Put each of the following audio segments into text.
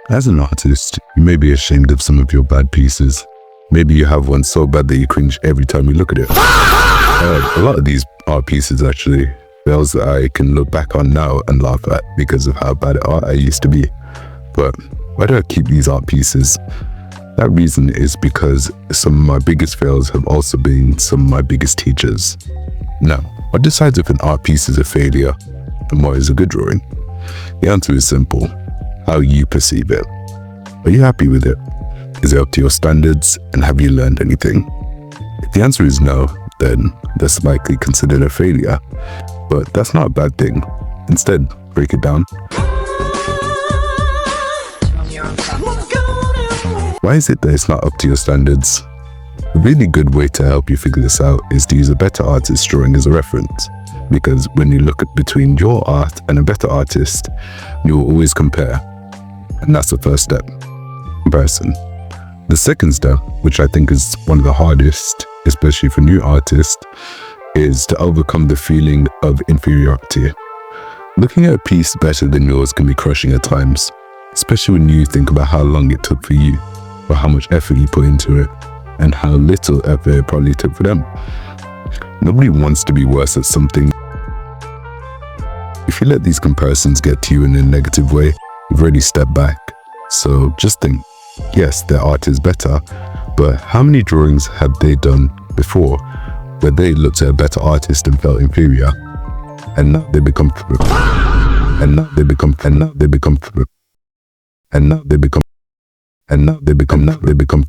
As an artist, you may be ashamed of some of your bad pieces. Maybe you have one so bad that you cringe every time you look at it. A lot of these art pieces actually, fails that I can look back on now and laugh at because of how bad at art I used to be. But why do I keep these art pieces? That reason is because some of my biggest fails have also been some of my biggest teachers. Now, what decides if an art piece is a failure and what is a good drawing? The answer is simple: how you perceive it. Are you happy with it? Is it up to your standards, and have you learned anything? If the answer is no, then that's likely considered a failure, but that's not a bad thing. Instead, break it down. Why is it that it's not up to your standards? A really good way to help you figure this out is to use a better artist's drawing as a reference, because when you look at between your art and a better artist, you will always compare, and that's the first step: comparison. The second step, which I think is one of the hardest, especially for new artists, is to overcome the feeling of inferiority. Looking at a piece better than yours can be crushing at times, especially when you think about how long it took for you, or how much effort you put into it, and how little effort it probably took for them. Nobody wants to be worse at something. If you let these comparisons get to you in a negative way, you've already stepped back. So just think, yes, their art is better, but how many drawings have they done before where they looked at a better artist and felt inferior, and now they become and now they become and now they become and now they become and now they become now they become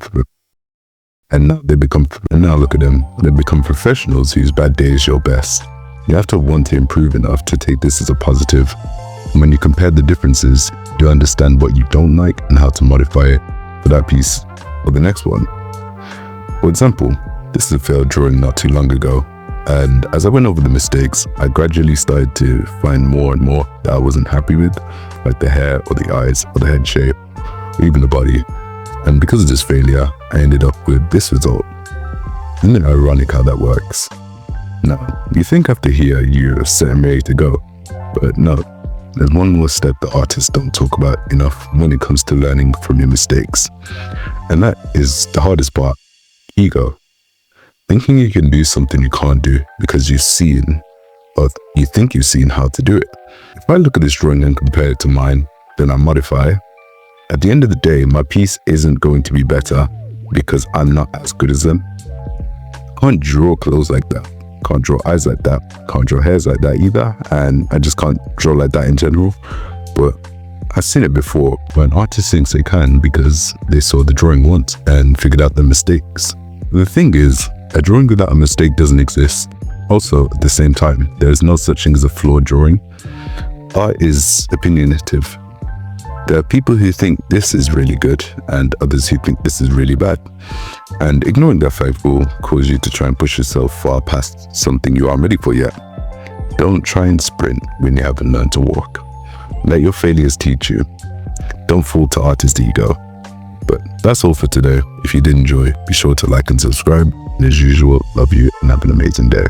and now they become and now look at them, they become professionals whose bad day is your best. You have to want to improve enough to take this as a positive. And when you compare the differences, you understand what you don't like and how to modify it for that piece or the next one. For example, this is a failed drawing not too long ago, and as I went over the mistakes, I gradually started to find more and more that I wasn't happy with, like the hair or the eyes or the head shape or even the body. And because of this failure, I ended up with this result. Isn't it ironic how that works? Now, you think after here you're set and ready to go, but no, there's one more step that artists don't talk about enough when it comes to learning from your mistakes. And that is the hardest part: ego. Thinking you can do something you can't do because you've seen, or you think you've seen how to do it. If I look at this drawing and compare it to mine, then I modify. At the end of the day, my piece isn't going to be better because I'm not as good as them. I can't draw clothes like that. Can't draw eyes like that. Can't draw hairs like that either. And I just can't draw like that in general. But I've seen it before when artists think they can because they saw the drawing once and figured out the mistakes. The thing is, a drawing without a mistake doesn't exist. Also, at the same time, there is no such thing as a flawed drawing. Art is opinionative. There are people who think this is really good and others who think this is really bad. And ignoring that fact will cause you to try and push yourself far past something you aren't ready for yet. Don't try and sprint when you haven't learned to walk. Let your failures teach you. Don't fall to artist ego. But that's all for today. If you did enjoy, be sure to like and subscribe. And as usual, love you and have an amazing day.